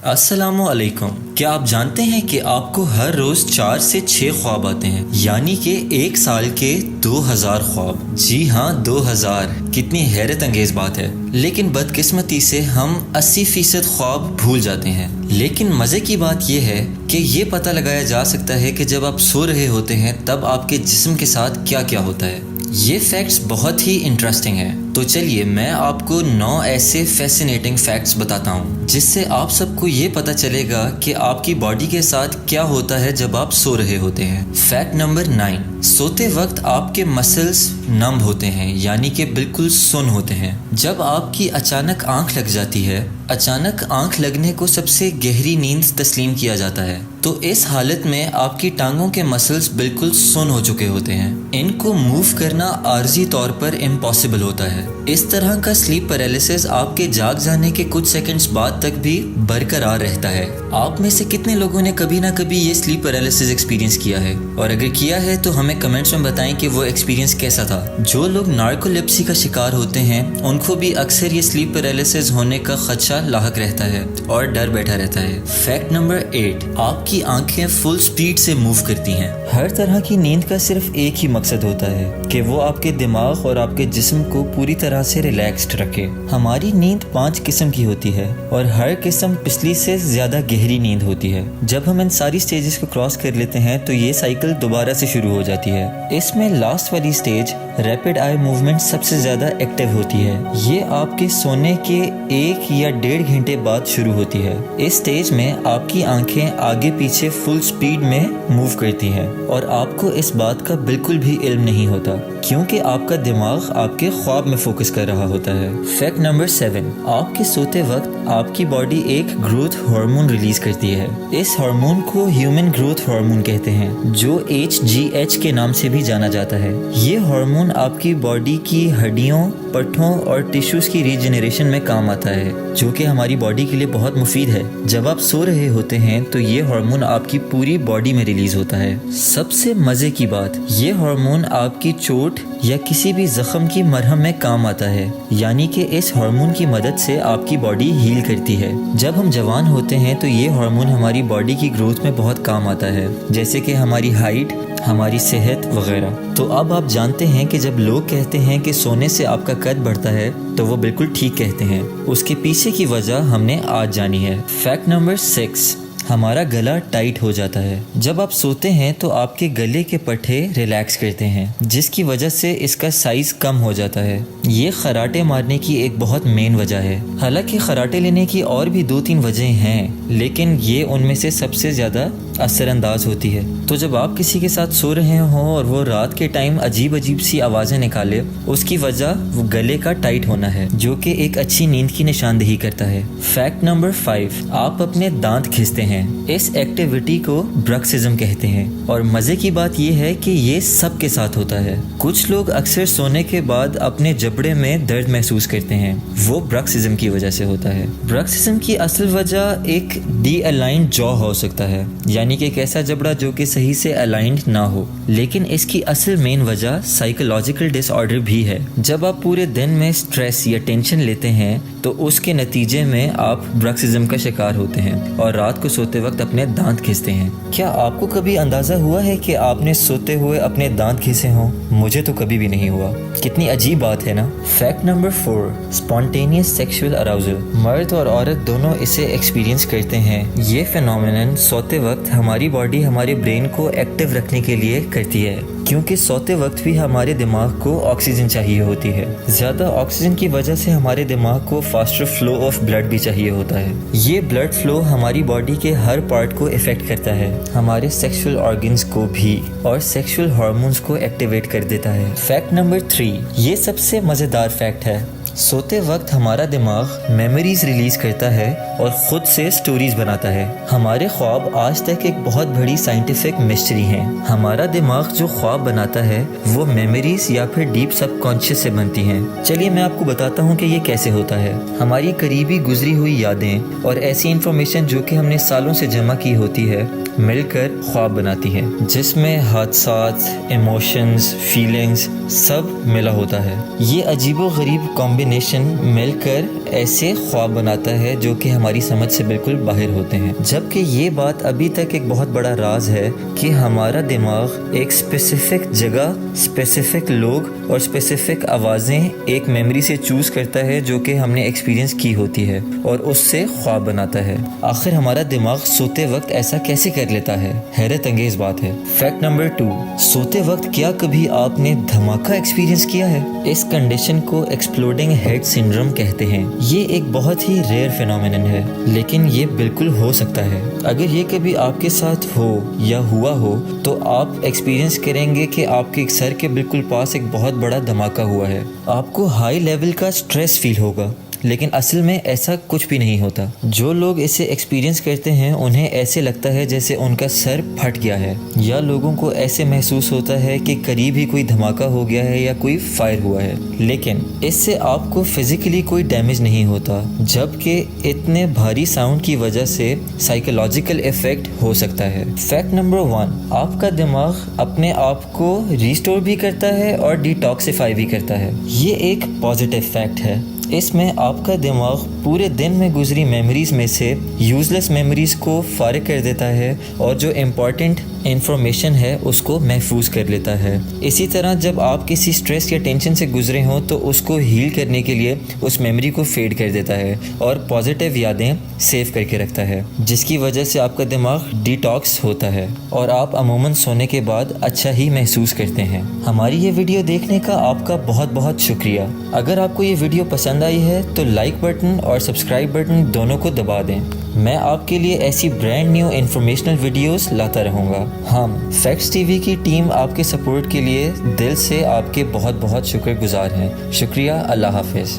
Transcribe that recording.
السلام علیکم۔ کیا آپ جانتے ہیں کہ آپ کو ہر روز 4 سے 6 خواب آتے ہیں، یعنی کہ ایک سال کے 2000 خواب؟ جی ہاں، 2000۔ کتنی حیرت انگیز بات ہے۔ لیکن بدقسمتی سے ہم 80% خواب بھول جاتے ہیں۔ لیکن مزے کی بات یہ ہے کہ یہ پتہ لگایا جا سکتا ہے کہ جب آپ سو رہے ہوتے ہیں تب آپ کے جسم کے ساتھ کیا کیا ہوتا ہے۔ یہ فیکٹس بہت ہی انٹرسٹنگ ہیں، تو چلیے میں آپ کو 9 ایسے فیسینیٹنگ فیکٹس بتاتا ہوں جس سے آپ سب کو یہ پتہ چلے گا کہ آپ کی باڈی کے ساتھ کیا ہوتا ہے جب آپ سو رہے ہوتے ہیں۔ فیکٹ نمبر 9، سوتے وقت آپ کے مسلز نم ہوتے ہیں، یعنی کہ بالکل سن ہوتے ہیں۔ جب آپ کی اچانک آنکھ لگ جاتی ہے، اچانک آنکھ لگنے کو سب سے گہری نیند تسلیم کیا جاتا ہے، تو اس حالت میں آپ کی ٹانگوں کے مسلز بالکل سن ہو چکے ہوتے ہیں۔ ان کو موو کرنا عارضی طور پر امپاسبل ہوتا ہے۔ اس طرح کا سلیپ پیرالیسس آپ کے جاگ جانے کے کچھ سیکنڈز بعد تک بھی برقرار رہتا ہے۔ آپ میں سے کتنے لوگوں نے کبھی نہ کبھی یہ سلیپ پیرالیسس ایکسپیرینس کیا ہے؟ اور اگر کیا ہے تو ہمیں کمنٹس میں بتائیں کہ وہ ایکسپیرینس کیسا تھا۔ جو لوگ نارکولیپسی کا شکار ہوتے ہیں ان کو بھی اکثر یہ سلیپ پیرالیسس ہونے کا خدشہ لاحق رہتا ہے اور ڈر بیٹھا رہتا ہے۔ فیکٹ نمبر 8، آپ کی آنکھیں فل سپیڈ سے موو کرتی ہیں۔ ہر طرح کی نیند کا صرف ایک ہی مقصد ہوتا ہے کہ وہ آپ کے دماغ اور آپ کے جسم کو پوری طرح سے ریلیکسڈ رکھے۔ ہماری نیند 5 قسم کی ہوتی ہے اور ہر قسم پچھلی سے زیادہ گہری نیند ہوتی ہے۔ جب ہم ان ساری سٹیجز کو کراس کر لیتے ہیں تو یہ سائیکل دوبارہ سے شروع ہو جاتی ہے۔ اس میں لاسٹ والی سٹیج ریپڈ آئی موومنٹ سب سے زیادہ ایکٹیو ہوتی ہے۔ یہ آپ کے سونے کے 1 یا 1.5 گھنٹے بعد شروع ہوتی ہے۔ اس سٹیج میں آپ کی آنکھیں آگے پیچھے فل سپیڈ میں موو کرتی ہیں اور آپ کو اس بات کا بالکل بھی علم نہیں ہوتا، کیونکہ آپ کا دماغ آپ کے خواب میں فوکس کر رہا ہوتا ہے۔ فیکٹ نمبر 7، آپ کے سوتے وقت آپ کی باڈی ایک گروتھ ہارمون ریلیز کرتی ہے۔ اس ہارمون کو ہیومن گروتھ ہارمون کہتے ہیں، جو HGH کے نام سے بھی جانا جاتا ہے۔ یہ ہارمون آپ کی باڈی کی ہڈیوں، پٹھوں اور ٹیشوز کی ریجنریشن میں کام آتا ہے، جو کہ ہماری باڈی کے لیے بہت مفید ہے۔ جب آپ سو رہے ہوتے ہیں تو یہ ہارمون آپ کی پوری باڈی میں ریلیز ہوتا ہے۔ سب سے مزے کی بات، یہ ہارمون آپ کی چوٹ یا کسی بھی زخم کی مرہم میں کام آتا ہے، یعنی کہ اس ہارمون کی مدد سے آپ کی باڈی ہیل کرتی ہے۔ جب ہم جوان ہوتے ہیں تو یہ ہارمون ہماری باڈی کی گروتھ میں بہت کام آتا ہے، جیسے کہ ہماری ہائٹ، ہماری صحت وغیرہ۔ تو اب آپ جانتے ہیں کہ جب لوگ کہتے ہیں کہ سونے سے آپ کا قد بڑھتا ہے تو وہ بالکل ٹھیک کہتے ہیں۔ اس کے پیچھے کی وجہ ہم نے آج جانی ہے۔ فیکٹ نمبر 6، ہمارا گلا ٹائٹ ہو جاتا ہے۔ جب آپ سوتے ہیں تو آپ کے گلے کے پٹھے ریلیکس کرتے ہیں، جس کی وجہ سے اس کا سائز کم ہو جاتا ہے۔ یہ خراٹے مارنے کی ایک بہت مین وجہ ہے۔ حالانکہ خراٹے لینے کی اور بھی 2-3 وجہیں ہیں، لیکن یہ ان میں سے سب سے زیادہ اثر انداز ہوتی ہے۔ تو جب آپ کسی کے ساتھ سو رہے ہوں اور وہ رات کے ٹائم عجیب سی آوازیں نکالے، اس کی وجہ وہ گلے کا ٹائٹ ہونا ہے، جو کہ ایک اچھی نیند کی نشاندہی کرتا ہے۔ فیکٹ نمبر 5، آپ اپنے دانت کھستے ہیں۔ اس ایکٹیویٹی کو برکسزم کہتے ہیں، اور مزے کی بات یہ ہے کہ یہ سب کے ساتھ ہوتا ہے۔ کچھ لوگ اکثر سونے کے بعد اپنے جبڑے میں درد محسوس کرتے ہیں، وہ برکسزم کی وجہ سے ہوتا ہے۔ برکسزم کی اصل وجہ ایک ڈی الائنڈ جو ہو سکتا ہے، یعنی کہ ایک ایسا جبڑا جو کہ صحیح سے الائنڈ نہ ہو، لیکن اس کی اصل مین وجہ سائیکولوجیکل ڈس آرڈر بھی ہے۔ جب آپ پورے دن میں سٹریس یا ٹینشن لیتے ہیں تو اس کے نتیجے میں آپ برکسزم کا شکار ہوتے ہیں اور رات کو سوتے وقت اپنے دانت کھستے ہیں۔ کیا آپ کو کبھی اندازہ ہوا ہے کہ آپ نے سوتے ہوئے اپنے دانت کھسے ہوں؟ مجھے تو کبھی بھی نہیں ہوا۔ کتنی عجیب بات ہے نا۔ Fact number 4، spontaneous sexual arousal. مرد اور عورت دونوں اسے ایکسپیرینس کرتے ہیں۔ یہ فینومینن سوتے وقت ہماری باڈی ہمارے برین کو ایکٹیو رکھنے کے لیے کرتی ہے، کیونکہ سوتے وقت بھی ہمارے دماغ کو آکسیجن چاہیے ہوتی ہے۔ زیادہ آکسیجن کی وجہ سے ہمارے دماغ کو فاسٹر فلو آف بلڈ بھی چاہیے ہوتا ہے۔ یہ بلڈ فلو ہماری باڈی کے ہر پارٹ کو افیکٹ کرتا ہے، ہمارے سیکشول آرگنز کو بھی، اور سیکشول ہارمونز کو ایکٹیویٹ کر دیتا ہے۔ فیکٹ نمبر 3، یہ سب سے مزیدار فیکٹ ہے۔ سوتے وقت ہمارا دماغ میموریز ریلیز کرتا ہے اور خود سے سٹوریز بناتا ہے۔ ہمارے خواب آج تک ایک بہت بڑی سائنٹیفک مسٹری ہیں۔ ہمارا دماغ جو خواب بناتا ہے وہ میموریز یا پھر ڈیپ سب کانشیس سے بنتی ہیں۔ چلیے میں آپ کو بتاتا ہوں کہ یہ کیسے ہوتا ہے۔ ہماری قریبی گزری ہوئی یادیں اور ایسی انفارمیشن جو کہ ہم نے سالوں سے جمع کی ہوتی ہے مل کر خواب بناتی ہیں، جس میں حادثات، ایموشنز، فیلنگز سب ملا ہوتا ہے۔ یہ عجیب و غریب کمبینیشن مل کر ایسے خواب بناتا ہے جو کہ ہماری سمجھ سے بالکل باہر ہوتے ہیں، جبکہ یہ بات ابھی تک ایک بہت بڑا راز ہے کہ ہمارا دماغ ایک اسپیسیفک جگہ، اسپیسیفک لوگ اور اسپیسیفک آوازیں ایک میموری سے چوز کرتا ہے جو کہ ہم نے ایکسپیرینس کی ہوتی ہے اور اس سے خواب بناتا ہے۔ آخر ہمارا دماغ سوتے وقت ایسا کیسے کر لیتا ہے؟ حیرت انگیز بات ہے۔ فیکٹ نمبر 2، سوتے وقت کیا کبھی آپ نے دھماکہ ایکسپیرینس کیا ہے؟ اس کنڈیشن کو ایکسپلوڈنگ ہیڈ سنڈروم کہتے ہیں۔ یہ ایک بہت ہی ریئر فینومینن ہے، لیکن یہ بالکل ہو سکتا ہے۔ اگر یہ کبھی آپ کے ساتھ ہو یا ہوا ہو تو آپ ایکسپیرینس کریں گے کہ آپ کے سر کے بالکل پاس ایک بہت بڑا دھماکہ ہوا ہے۔ آپ کو ہائی لیول کا سٹریس فیل ہوگا، لیکن اصل میں ایسا کچھ بھی نہیں ہوتا۔ جو لوگ اسے ایکسپیرینس کرتے ہیں انہیں ایسے لگتا ہے جیسے ان کا سر پھٹ گیا ہے، یا لوگوں کو ایسے محسوس ہوتا ہے کہ قریب ہی کوئی دھماکہ ہو گیا ہے یا کوئی فائر ہوا ہے، لیکن اس سے آپ کو فزیکلی کوئی ڈیمیج نہیں ہوتا، جبکہ اتنے بھاری ساؤنڈ کی وجہ سے سائیکولوجیکل ایفیکٹ ہو سکتا ہے۔ فیکٹ نمبر 1، آپ کا دماغ اپنے آپ کو ریسٹور بھی کرتا ہے اور ڈیٹاکسیفائی بھی کرتا ہے۔ یہ ایک پازیٹیو فیکٹ ہے۔ اس میں آپ کا دماغ پورے دن میں گزری میموریز میں سے یوزلیس میموریز کو فارغ کر دیتا ہے اور جو امپورٹنٹ انفارمیشن ہے اس کو محفوظ کر لیتا ہے۔ اسی طرح جب آپ کسی سٹریس یا ٹینشن سے گزرے ہوں تو اس کو ہیل کرنے کے لیے اس میموری کو فیڈ کر دیتا ہے اور پازیٹیو یادیں سیو کر کے رکھتا ہے، جس کی وجہ سے آپ کا دماغ ڈیٹاکس ہوتا ہے اور آپ عموماً سونے کے بعد اچھا ہی محسوس کرتے ہیں۔ ہماری یہ ویڈیو دیکھنے کا آپ کا بہت بہت شکریہ۔ اگر آپ کو یہ ویڈیو پسند آئی ہے تو لائک بٹن اور سبسکرائب بٹن دونوں کو دبا دیں۔ میں آپ کے لیے ایسی برانڈ نیو انفارمیشنل ویڈیوز لاتا رہوں گا۔ ہم فیکٹس ٹی وی کی ٹیم آپ کے سپورٹ کے لیے دل سے آپ کے بہت بہت شکر گزار ہیں۔ شکریہ۔ اللہ حافظ۔